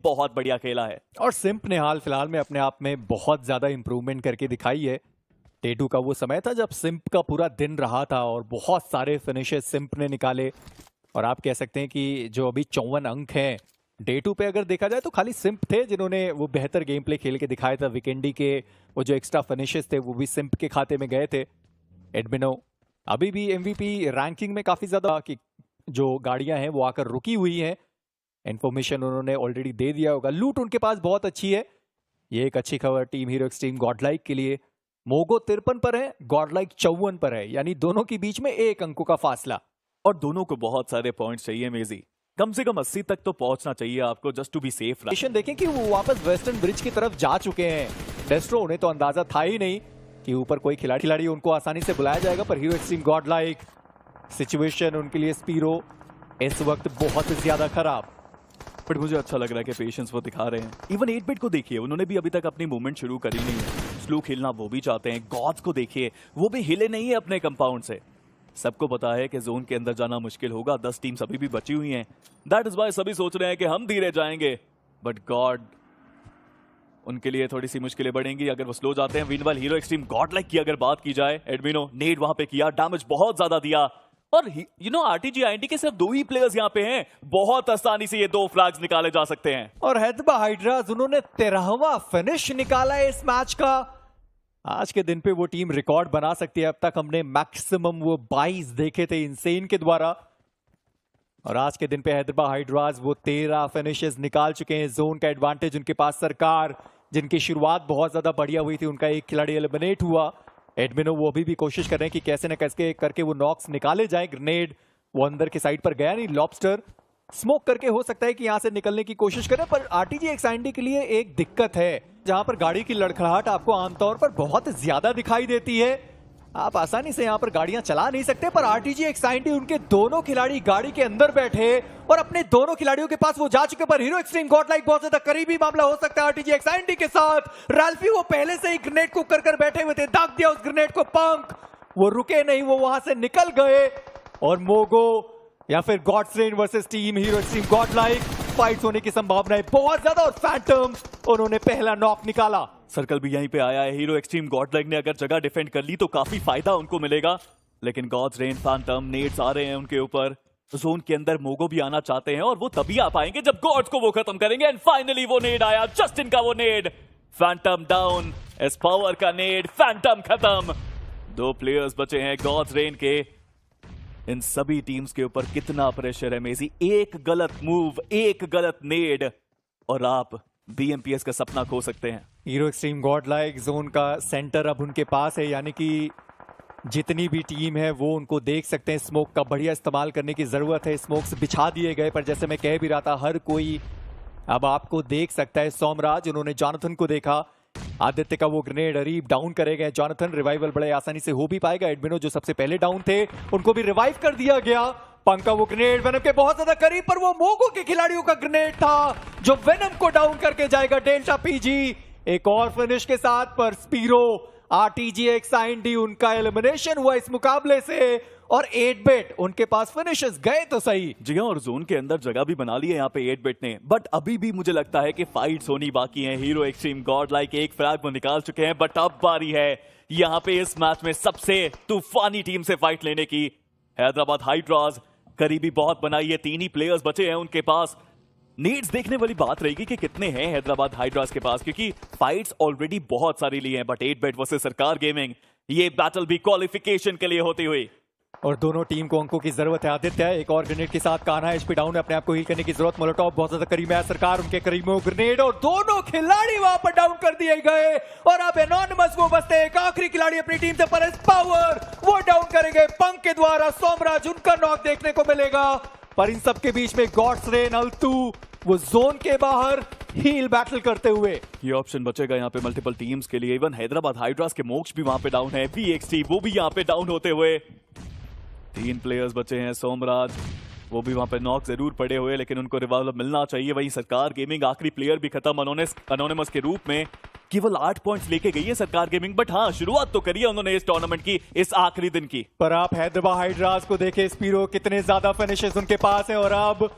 बहुत बढ़िया खेला है। और सिम्प ने हाल फिलहाल में अपने आप में बहुत ज्यादा इंप्रूवमेंट करके दिखाई है। T2 का वो समय था जब सिम्प का पूरा दिन रहा था और बहुत सारे फिनिशेस सिम्प ने निकाले। और आप कह सकते हैं कि जो अभी 54 अंक हैं Day2 पे अगर देखा जाए तो खाली सिम्प थे जिन्होंने वो बेहतर गेम प्ले खेल के दिखाया था। वीकेंडी के वो जो एक्स्ट्रा फिनिशेस थे वो भी सिम्प के खाते में गए थे। एडमिनो अभी भी MVP रैंकिंग में काफी ज्यादा कि जो गाड़ियां हैं वो आकर रुकी हुई हैं। इन्फॉर्मेशन उन्होंने ऑलरेडी दे दिया होगा। लूट उनके पास बहुत अच्छी है। ये एक अच्छी खबर टीम हीरो एक्सट्रीम गॉडलाइक के लिए। मोगो 53 पर है, गॉडलाइक 54 पर है, यानी दोनों के बीच में 1 अंकों का फासला। और दोनों को बहुत सारे पॉइंट्स चाहिए मेजी, कम से कम 80 तक तो पहुंचना चाहिए आपको, जस्ट टू बी सेफ। देखें कि वो वापस वेस्टर्न ब्रिज की तरफ जा चुके हैं। डेस्ट्रो उन्हें तो अंदाजा था ही नहीं कि ऊपर कोई खिलाड़ी उनको आसानी से बुलाया जाएगा, पर हीरो एक्सट्रीम गॉडलाइक सिचुएशन उनके लिए स्पीरो इस वक्त बहुत ज्यादा खराब। बट मुझे अच्छा लग रहा है कि पेशेंस वो दिखा रहे हैं। इवन 8-बिट को देखिए, उन्होंने भी अभी तक अपनी मूवमेंट शुरू करी नहीं है। स्लो खेलना वो भी चाहते हैं। गॉड्स को देखिए, वो भी हिले नहीं है अपने कंपाउंड से। सबको पता है कि जोन के अंदर जाना मुश्किल होगा। 10 टीम्स अभी भी बची हुई हैं। दैट इज वाई सभी सोच रहे हैं कि हम धीरे जाएंगे, बट गॉड उनके लिए थोड़ी सी मुश्किलें बढ़ेंगी अगर वो स्लो जाते हैं। विनवाल हीरो एक्सट्रीम गॉडलाइक की अगर बात की जाए, एडमिनो नेड वहां पे किया, डैमेज बहुत ज्यादा दिया। और आरटीजी आईएनटी के सिर्फ 2 ही प्लेयर्स यहाँ पे हैं। बहुत आसानी से ये 2 फ्लैग्स निकाले जा सकते हैं। और हैदराबाद हाइड्रास उन्होंने 13वां फिनिश निकाला है इस मैच का। आज के दिन पे वो टीम रिकॉर्ड बना सकती है। अब तक हमने मैक्सिमम वो 22 देखे थे इनसेन के द्वारा, और आज के दिन पे हैदराबाद हाइड्रास वो 13 फिनिशेस निकाल चुके हैं। जोन का एडवांटेज उनके पास। सरकार जिनकी शुरुआत बहुत ज्यादा बढ़िया हुई थी, उनका एक खिलाड़ी एलिमिनेट हुआ। एडमिनो वो अभी भी कोशिश कर रहे हैं कि कैसे न कैसे करके वो नॉक्स निकाले जाए। ग्रेनेड वो अंदर की साइड पर गया नहीं। लॉबस्टर स्मोक करके हो सकता है कि यहां से निकलने की कोशिश करें, पर आरटीजी एक्साइंडी के लिए एक दिक्कत है जहां पर गाड़ी की लड़खड़ाहट आपको आमतौर पर बहुत ज्यादा दिखाई देती है। आप आसानी से यहां पर गाड़ियां चला नहीं सकते, पर आरटीजी एक्साइंडी उनके दोनों खिलाड़ी गाड़ी के अंदर बैठे और अपने दोनों खिलाड़ियों के पास वो जा चुके। पर हीरो एक्सट्रीम गॉडलाइक बहुत ज्यादा करीबी मामला हो सकता है आरटीजी एक्साइंडी के साथ। राल्फी वो पहले से ही ग्रेनेड को कर बैठे हुए थे, दाग दिया उस ग्रेनेड को पंख, वो रुके नहीं, वो वहां से निकल गए। और मोगो या फिर Gods Reign versus Team Hero Xtreme GodLike fight होने की संभावना है बहुत ज्यादा। और फैंटम उन्होंने पहला नॉक निकाला। सर्कल भी यहीं पे आया है। हीरो एक्सट्रीम गॉडलाइक ने अगर जगह डिफेंड कर ली तो काफी फायदा उनको मिलेगा, लेकिन गॉड्स रेन फैंटम नेड्स आ रहे हैं उनके ऊपर। जोन के अंदर मोगो भी आना चाहते हैं, और वो तभी आ पाएंगे जब गॉड्स को वो खत्म करेंगे। एंड फाइनली वो नेड आया, जस्टिन का वो नेड। फैंटम डाउन, एस पावर का नेड, फैंटम खत्म। 2 प्लेयर्स बचे हैं गॉड्स रेन के। इन सभी टीम्स के ऊपर कितना प्रेशर है मेजी। एक गलत मूव, एक गलत नेड, और आप BMPS का सपना खो सकते हैं। हीरो एक्सट्रीम गॉडलाइक जोन का सेंटर अब उनके पास है, यानी कि जितनी भी टीम है वो उनको देख सकते हैं। स्मोक का बढ़िया इस्तेमाल करने की जरूरत है। स्मोक्स बिछा दिए गए, पर जैसे मैं कह भी रहा था, हर कोई अब आपको देख सकता है। सोमराज उन्होंने जॉनथन को देखा। आदित्य का वो ग्रेनेड अरीब डाउन करेगा। जॉनथन रिवाइवल बड़े आसानी से हो भी पाएगा। एडमिनो जो सबसे पहले डाउन थे उनको भी रिवाइव कर दिया गया। पंक का वो ग्रेनेड वेनम के बहुत ज्यादा करीब, पर वो मोगो के खिलाड़ियों का ग्रेनेड था जो वेनम को डाउन करके जाएगा। डेल्टा पीजी एक और फिनिश के साथ, पर स्पीरो आरटीजी एक्साइंडी उनका एलिमिनेशन हुआ इस मुकाबले से। और 8-बिट उनके पास फिनिशेस गए तो सही। जी हाँ, और जोन के अंदर जगह भी बना ली है यहाँ पे 8-बिट ने, बट अभी भी मुझे लगता है कि फाइट्स होनी बाकी हैं। हीरो एक्सट्रीम गॉडलाइक एक फ्लैग वो निकाल चुके हैं, बट अब बारी है यहाँ पे इस मैच में सबसे तूफानी टीम से फाइट लेने की। हैदराबाद हाइड्रास करीबी बहुत बनाई है। 3 ही प्लेयर्स बचे हैं उनके पास। नीड्स देखने वाली बात रहेगी कि कितने हैं हैदराबाद हाइड्रास के पास, क्योंकि फाइट्स ऑलरेडी बहुत सारी ली हैं। बट 8-बिट वर्सेस सरकार गेमिंग, ये बैटल भी क्वालिफिकेशन के लिए होती हुई। और दोनों टीम को अंकों की जरूरत है। आदित्य एक और ग्रेनेड के साथ, कान्हा एचपी डाउन है, अपने आप को हील करने की जरूरत। मोलोटॉप बहुत ज्यादा करीब है। सरकार उनके करीब में ग्रेनेड, और दोनों खिलाड़ी वहां पर डाउन कर दिए गए। और अब एनोनिमस वो बचते हैं, एक आखिरी खिलाड़ी अपनी टीम से, पर पावर वो डाउन करेंगे पंक के द्वारा। सोमराज उनका नॉक देखने को मिलेगा, पर इन सबके बीच में गॉड्स रेन अल्तू वो जोन के बाहर हील बैटल करते हुए। ये ऑप्शन बचेगा यहाँ पे मल्टीपल टीम्स के लिए। इवन हैदराबाद हाइड्रास के मोक्ष भी वहां पे डाउन है। VXT वो भी यहाँ पे डाउन होते हुए। 3 प्लेयर्स बचे हैं। सोमराज वो भी वहां पे नॉक जरूर पड़े हुए, लेकिन उनको रिवाइवल मिलना चाहिए। वहीं सरकार गेमिंग आखिरी प्लेयर भी खत्म अनोनिमस के रूप में। केवल 8 पॉइंट्स लेके गई है सरकार गेमिंग, बट हाँ शुरुआत तो करी है उन्होंने इस टूर्नामेंट की, इस आखिरी दिन की। पर आप हैदराबाद हाइड्रास को देखें, स्पीरो कितने ज्यादा फिनिशेस उनके पास है। और अब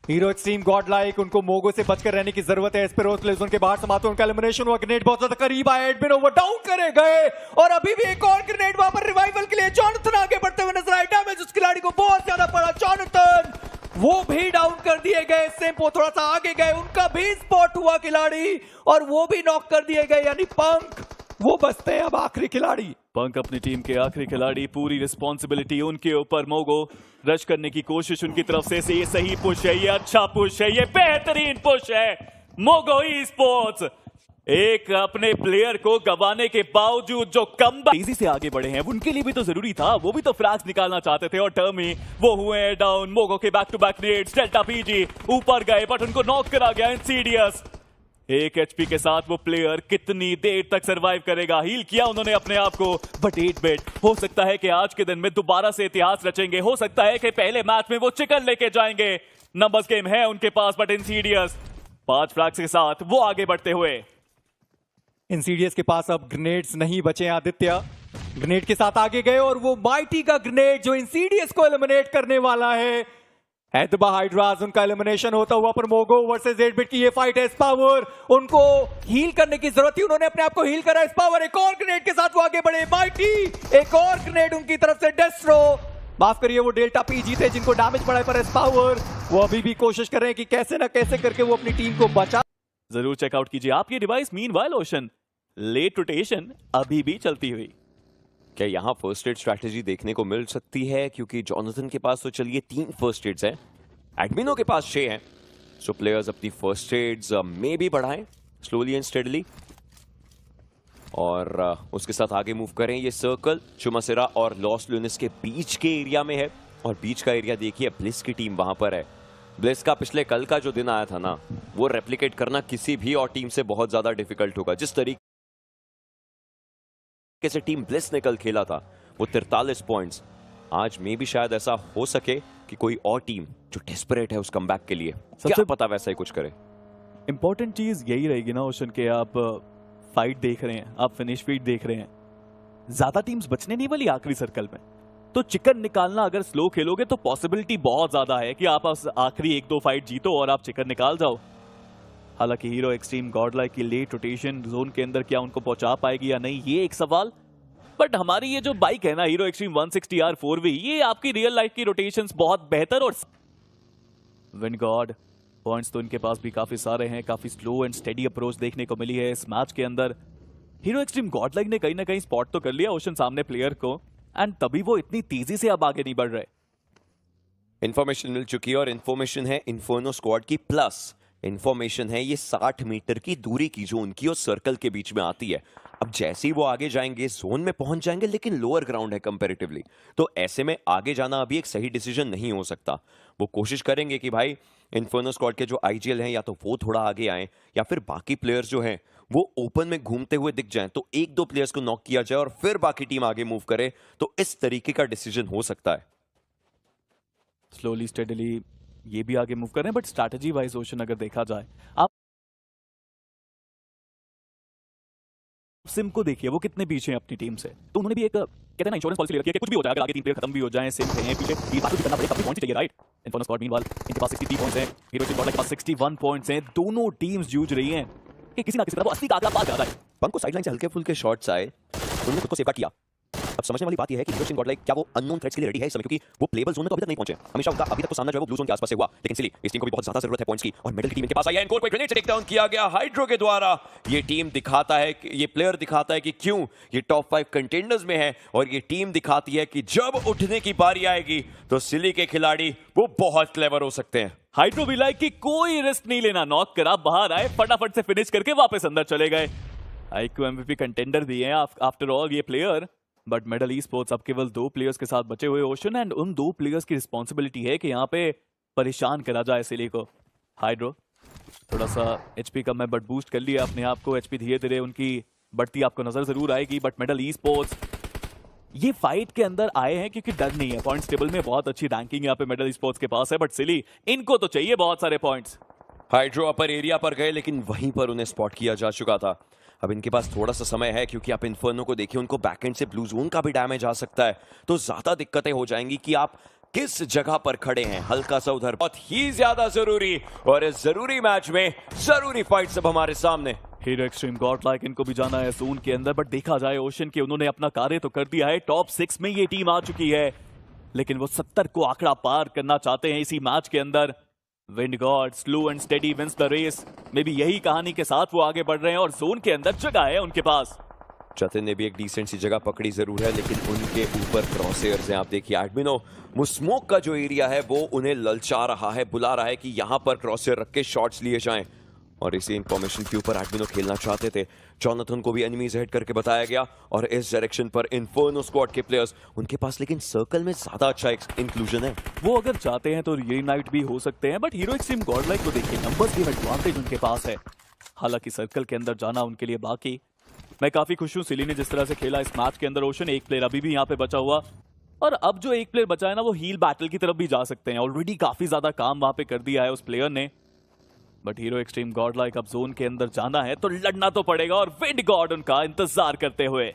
हीरो एक्सट्रीम गॉड लाइक, उनको मोगो से बचकर रहने की जरूरत है। एस्पेरोस प्ले जोन के बाहर समाते उनका एलिमिनेशन हुआ। ग्रेनेड बहुत ज्यादा करीब आया, एडमिन ओवर डाउन करे गए और अभी भी एक और ग्रेनेड वहां पर रिवाइवल के लिए जॉनथन आगे बढ़ते हुए नजर आए। डैमेज उस खिलाड़ी को बहुत ज्यादा पड़ा। जॉनथन वो भी डाउन कर दिए गए। सेम्पो थोड़ा सा आगे गए, उनका भी स्पॉट हुआ खिलाड़ी और वो भी नॉक कर दिए गए। यानी पंक वो बचते हैं अब आखिरी खिलाड़ी। पंक अपनी टीम के आखिरी खिलाड़ी, पूरी रिस्पॉन्सिबिलिटी उनके ऊपर। मोगो रश करने की कोशिश उनकी तरफ से ये सही पुश है, ये अच्छा पुश है, ये बेहतरीन पुश है। मोगो ई स्पोर्ट्स एक अपने प्लेयर को गंवाने के बावजूद जो कम तेजी से आगे बढ़े हैं, उनके लिए भी तो जरूरी था, वो भी तो फ्रैग्स निकालना चाहते थे और टर्मी वो हुए हैं डाउन। मोगो के बैक टू बैक नेड्स, डेल्टा पीजी ऊपर गए बट उनको नॉक करा गया। इंसीडियस 1 HP के साथ वो प्लेयर कितनी देर तक सरवाइव करेगा? हील किया उन्होंने अपने आप को, बट 8 बिट हो सकता है कि आज के दिन में दोबारा से इतिहास रचेंगे। हो सकता है कि पहले मैच में वो चिकन लेके जाएंगे। नंबर्स गेम है उनके पास, बट इंसीडियस 5 फ्रैग्स के साथ वो आगे बढ़ते हुए। इंसीडियस के पास अब ग्रेनेड्स नहीं बचे। आदित्य ग्रेनेड के साथ आगे गए और वो माइटी का ग्रेनेड जो इंसीडियस को एलिमिनेट करने वाला है। एदबा हाइड्रास उनका एलिमिनेशन होता हुआ, पर मोगो वर्सेस 8 बिट की ये फाइट है। स्पावर उनको हील करने की जरूरत थी, उन्होंने अपने आप को हील करा। स्पावर एक और ग्रेनेड के साथ वो आगे बढ़े। माइटी एक और ग्रेनेड उनकी तरफ से। डेस्ट्रो माफ करिए, वो डेल्टा पीजी थे जिनको डैमेज पड़ा है, पर स्पावर वो अभी भी कोशिश कर रहे हैं कि कैसे ना कैसे करके वो अपनी टीम को बचा। जरूर चेकआउट कीजिए आपकी device. Meanwhile ocean late rotation अभी भी चलती हुई। क्या यहाँ फर्स्ट एड स्ट्रैटेजी देखने को मिल सकती है? क्योंकि जॉनथन के पास तो चलिए 3 फर्स्ट एड्स हैं, एडमिनो के पास 6 हैं। सो प्लेयर्स अपनी फर्स्ट एड्स में भी बढ़ाएं स्लोली एंड स्टेडली और उसके साथ आगे मूव करें। ये सर्कल चुमासेरा और लॉस लूनिस के बीच के एरिया में है और बीच का एरिया देखिए ब्लिस की टीम वहां पर है। ब्लिस का पिछले कल का जो दिन आया था ना, वो रेप्लिकेट करना किसी भी और टीम से बहुत ज्यादा डिफिकल्ट होगा। जिस तरीके से टीम ब्लिस ने कल खेला था, वो 43 पॉइंट्स, आज में भी शायद ऐसा हो सके कि कोई और टीम जो डेस्परेट है उस कमबैक के लिए, क्या पता वैसा ही कुछ करे। इंपॉर्टेंट चीज यही रहेगी ना ओशन के, आप फाइट देख रहे हैं, आप फिनिश फीड देख रहे हैं, ज्यादा टीम्स बचने नहीं वाली आखिरी सर्कल में। तो चिकन निकालना अगर स्लो खेलोगे तो पॉसिबिलिटी बहुत ज्यादा है कि आप आखिरी 1-2 फाइट जीतो और आप चिकन निकाल जाओ। हालांकि हीरो एक्सट्रीम गॉडलाइक की लेट रोटेशन जोन के अंदर क्या उनको पहुंचा पाएगी या नहीं, ये एक सवाल। बट हमारी ये जो बाइक है ना, हीरो एक्सट्रीम 160R 4V, ये आपकी रियल लाइफ की रोटेशंस बहुत बेहतर और विन गॉड पॉइंट्स तो इनके पास भी काफी सारे हैं। काफी स्लो एंड स्टेडी अप्रोच देखने को मिली है इस मैच के अंदर। हीरो एक्सट्रीम गॉडलाइक ने कहीं ना कहीं स्पॉट तो कर लिया ओशन सामने प्लेयर को, एंड तभी वो इतनी तेजी से अब आगे नहीं बढ़ रहे। इंफॉर्मेशन मिल चुकी है और इंफॉर्मेशन है इन्फर्नो स्क्वाड की, प्लस इंफॉर्मेशन है ये 60 मीटर की दूरी की जो उनकी और सर्कल के बीच में आती है। अब जैसे ही वो आगे जाएंगे जोन में पहुंच जाएंगे, लेकिन लोअर ग्राउंड है कंपैरेटिवली, तो ऐसे में आगे जाना अभी एक सही डिसीजन नहीं हो सकता। वो कोशिश करेंगे कि भाई इन्फर्नो स्क्वाड के जो आईजीएल हैं या तो वो थोड़ा आगे आए या फिर बाकी प्लेयर्स जो हैं वो ओपन में घूमते हुए दिख जाएं, तो 1-2 प्लेयर्स को नॉक किया जाए और फिर बाकी टीम आगे मूव करे, तो इस तरीके का डिसीजन हो सकता है। स्लोली स्टेडली ये भी आगे मूव कर रहे हैं, बट स्ट्रैटेजी वाइज ओशन अगर देखा जाए, आप सिम को देखिए वो कितने पीछे हैं अपनी टीम से। तो उन्होंने भी एक कहते हैं ना इंश्योरेंस पॉलिसी ले रखी है कि कुछ भी हो जाए, अगर आगे 3 प्लेयर खत्म भी हो जाए, सिम हैं पीछे, ये बात तो करना पड़ेगा, काफी पॉइंट्स चाहिए, राइट। इन्फर्नो स्क्वाड मीनवाइल इनके पास 63 पॉइंट्स हैं, हीरो एक्सट्रीम गॉडलाइक के पास 61 पॉइंट्स हैं। दोनों टीम्स जूझ रही हैं कि किसी ना किसी तरह वो 80 का आंकड़ा पार कर रहा है। पंक को साइडलाइन से हल्के फुल्के शॉट्स आए, उन्होंने खुद को सेफगार्ड किया। अब समझने वाली बात यह है कि हीरो एक्सट्रीम गॉडलाइक क्या वो अननोन थ्रेट्स के लिए रेडी है इस समय, क्योंकि वो प्लेबल जोन में तो अभी तक नहीं पहुंचे। हमेशा उनका अभी तक तो सामना जो है वो ब्लू जोन के आसपास से हुआ, लेकिन सिली इस टीम को भी बहुत ज्यादा जरूरत है पॉइंट्स की और मेडल की टीम इनके पास आई है। इनको कोई ग्रेनेड से टेक डाउन किया गया हाइड्रो के द्वारा। ये टीम दिखाता है कि ये प्लेयर दिखाता है कि क्यों ये टॉप 5 कंटेंडर्स में है, और ये टीम दिखाती है कि जब उठने की बारी आएगी तो सिली के खिलाड़ी वो बहुत क्लेवर हो सकते हैं। हाइड्रो भी लाइक कि कोई रिस्क नहीं लेना, नॉक करा, बाहर आए, फटाफट से फिनिश करके वापस अंदर चले गए। आईक्यू एमवीपी कंटेंडर दिए हैं आफ्टर ऑल ये player, but medal e sports अब केवल 2 प्लेयर्स के साथ बचे हुए ओशन, एंड उन 2 प्लेयर्स की रिस्पॉन्सिबिलिटी है कि यहाँ पे परेशान करा जाए सिली को। हाइड्रो थोड़ा सा एचपी कम है बट बूस्ट कर लिया अपने आप को, एचपी धीरे धीरे उनकी बढ़ती आपको नजर जरूर आएगी। बट मेडल ई स्पोर्ट्स ये फाइट के अंदर आए हैं क्योंकि डर नहीं है, पॉइंट्स टेबल में बहुत अच्छी रैंकिंग यहाँ पे मेडल ई स्पोर्ट्स के पास है, बट सिली इनको तो चाहिए बहुत सारे पॉइंट्स। हाइड्रो अपर एरिया पर गए, लेकिन वहीं पर उन्हें स्पॉट किया जा चुका था। अब इनके पास थोड़ा सा समय है, क्योंकि आप इन्फर्नो को देखिए, उनको बैकएंड से ब्लू जोन का भी डैमेज आ सकता है, तो ज्यादा दिक्कतें हो जाएंगी कि आप किस जगह पर खड़े हैं, हल्का सा उधर, बहुत ही ज्यादा जरूरी, और इस जरूरी मैच में जरूरी फाइट सब हमारे सामने। हीरो एक्सट्रीम गॉड लाइक इनको भी जाना है जोन के अंदर, बट देखा जाए ओशन के उन्होंने अपना कार्य तो कर दिया है। टॉप 6 में ये टीम आ चुकी है, लेकिन वो 70 को आंकड़ा पार करना चाहते हैं इसी मैच के अंदर। Wind God slow and steady wins the race, maybe यही कहानी के साथ वो आगे बढ़ रहे हैं और जोन के अंदर जगह है उनके पास। जतिन ने भी एक डिसेंट सी जगह पकड़ी जरूर है, लेकिन उनके ऊपर क्रॉसएयर्स हैं। आप देखिए एडमिनो, वो स्मोक का जो एरिया है वो उन्हें ललचा रहा है, बुला रहा है कि यहां पर क्रॉसएयर रख के शॉट्स लिए जाएं, और इसी इंफॉर्मेशन के ऊपर एडमिनो खेलना चाहते थे। जॉनथन को भी एनिमीज हेड करके बताया गया, और इस डायरेक्शन पर इन्फर्नो स्क्वाड के प्लेयर्स उनके पास, लेकिन सर्कल में ज्यादा अच्छा इंक्लूजन है। वो अगर चाहते हैं तो रीयूनाइट भी हो सकते हैं, but hero extreme God like को देखिए, नंबर्स गेम एडवांटेज उनके पास है। हालांकि सर्कल के अंदर जाना उनके लिए बाकी। मैं काफी खुश हूं सिली ने जिस तरह से खेला इस मैच के अंदर। ओशन एक प्लेयर अभी भी यहाँ पे बचा हुआ, और अब जो एक प्लेयर बचा है ना, वो हील बैटल की तरफ भी जा सकते हैं। ऑलरेडी काफी ज्यादा काम वहां पे कर दिया है उस प्लेयर ने। But hero extreme God like अब जोन के अंदर जाना है तो लड़ना तो पड़ेगा, और विंड गॉड उनका इंतजार करते हुए।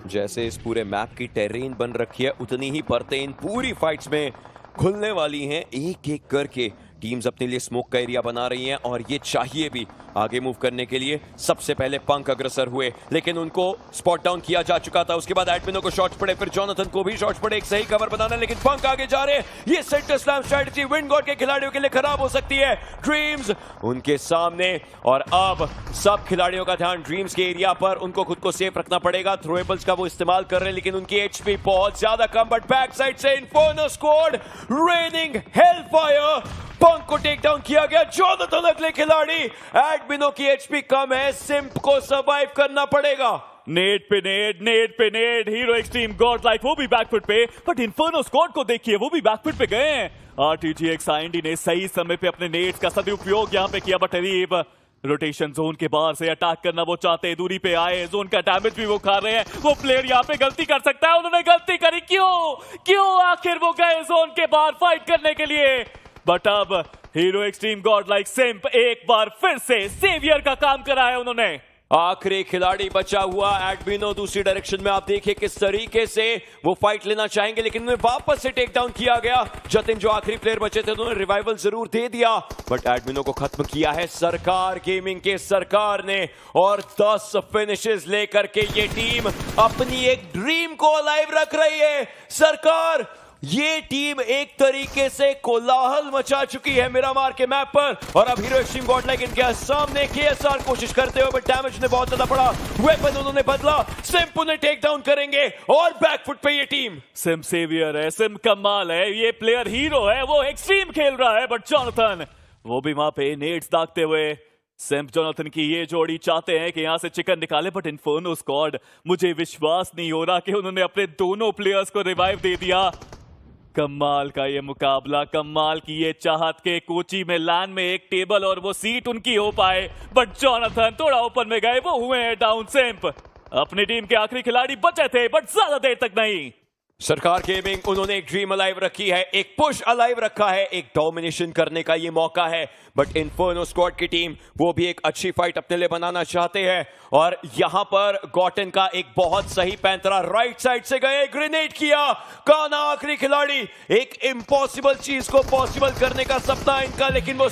जैसे इस पूरे मैप की टेरेन बन रखी है, उतनी ही परतें इन पूरी फाइट्स में खुलने वाली हैं। एक एक करके टीम्स अपने लिए स्मोक का एरिया बना रही हैं, और ये चाहिए भी आगे मूव करने के लिए। सबसे पहले पंक अग्रसर हुए, लेकिन उनको स्पॉट डाउन किया जा चुका था। उसके बाद एडमिनो को शॉट्स पड़े, फिर जॉनथन को भी शॉट्स पड़े, एक सही कवर बनाना, लेकिन पंक आगे जा रहे हैं। ये centre slam strategy wind God के खिलाड़ियों के लिए खराब हो सकती है। ड्रीम्स उनके सामने, और अब सब खिलाड़ियों का ध्यान ड्रीम्स के एरिया पर, उनको खुद को सेफ रखना पड़ेगा। थ्रोएबल्स का वो इस्तेमाल कर रहे हैं, लेकिन उनकी एचपी बहुत ज्यादा कम। बट बैक साइड से इन्फर्नो स्क्वाड रेनिंग हेलफायर, पंक को टेक डाउन किया गया। जॉनथन अगले खिलाड़ी, एडमिनो की एचपी कम है, सिंप को सर्वाइव करना पड़ेगा। नेट पे net, hero extreme God like वो भी बैकफुट पे, बट इन्फर्नो स्क्वाड को देखिए वो भी बैकफुट पे गए हैं। आरटीजीएक्स आईएनडी ने सही समय पे अपने नेट्स का सदुपयोग यहाँ पे किया, बट अरीब रोटेशन जोन के बाहर से अटैक करना वो चाहते हैं, दूरी पे आए, जोन का डैमेज भी वो खा रहे हैं। वो प्लेयर यहाँ पे गलती कर सकता है, उन्होंने गलती करी। क्यों आखिर वो गए जोन के बाहर फाइट करने के लिए। बट अब हीरो एक्सट्रीम गॉड लाइक सिंप एक बार फिर से सेवियर का काम करा है उन्होंने। आखिरी खिलाड़ी बचा हुआ एडमिनो दूसरी डायरेक्शन में, आप देखिए किस तरीके से वो फाइट लेना चाहेंगे, लेकिन उन्हें वापस से टेक डाउन किया गया। जतिन जो आखिरी प्लेयर बचे थे उन्होंने रिवाइवल जरूर दे दिया, बट एडमिनो को खत्म किया है सरकार गेमिंग के सरकार ने, और 10 फिनिशेस लेकर के ये टीम अपनी एक ड्रीम को अलाइव रख रही है। सरकार, ये टीम एक तरीके से कोलाहल मचा चुकी है मिरामार के मैप पर, और अब हीरो एक्सट्रीम गॉड लाइक इनके सामने केएसआर कोशिश करते हुए, बट डैमेज ने बहुत ज्यादा पड़ा। वेपन उन्होंने बदला, सिंप उन्हें टेक डाउन करेंगे, और बैकफुट पे ये टीम। सिम सेवियर है, सिम कमाल है, ये प्लेयर हीरो है, वो एक्सट्रीम खेल रहा है। बट जॉनथन वो भी वहां पे नेट्स दागते हुए। सिम्प जॉनथन की ये जोड़ी चाहते हैं कि यहां से चिकन निकाले, बट इन्फर्नो स्क्वाड, मुझे विश्वास नहीं हो रहा कि उन्होंने अपने दोनों प्लेयर्स को रिवाइव दे दिया। कमाल का ये मुकाबला, कमाल की ये चाहत के कोची में लैंड में एक टेबल और वो सीट उनकी हो पाए, बट जॉनथन थोड़ा ऊपर में गए, वो हुए हैं डाउन। सिंप अपनी टीम के आखिरी खिलाड़ी बचे थे, बट ज्यादा देर तक नहीं। सरकार गेमिंग, उन्होंने एक ड्रीम अलाइव रखी है, एक पुश अलाइव रखा है, एक डोमिनेशन करने का ये मौका है। बट इन्फर्नो स्क्वाड की टीम वो भी एक अच्छी फाइट अपने लिए बनाना चाहते हैं, और यहां पर गॉटन का एक बहुत सही पैंतरा राइट साइड से गए, ग्रेनेड किया। काना आखिरी खिलाड़ी, एक इम्पॉसिबल चीज को पॉसिबल करने का सपना इनका, लेकिन वो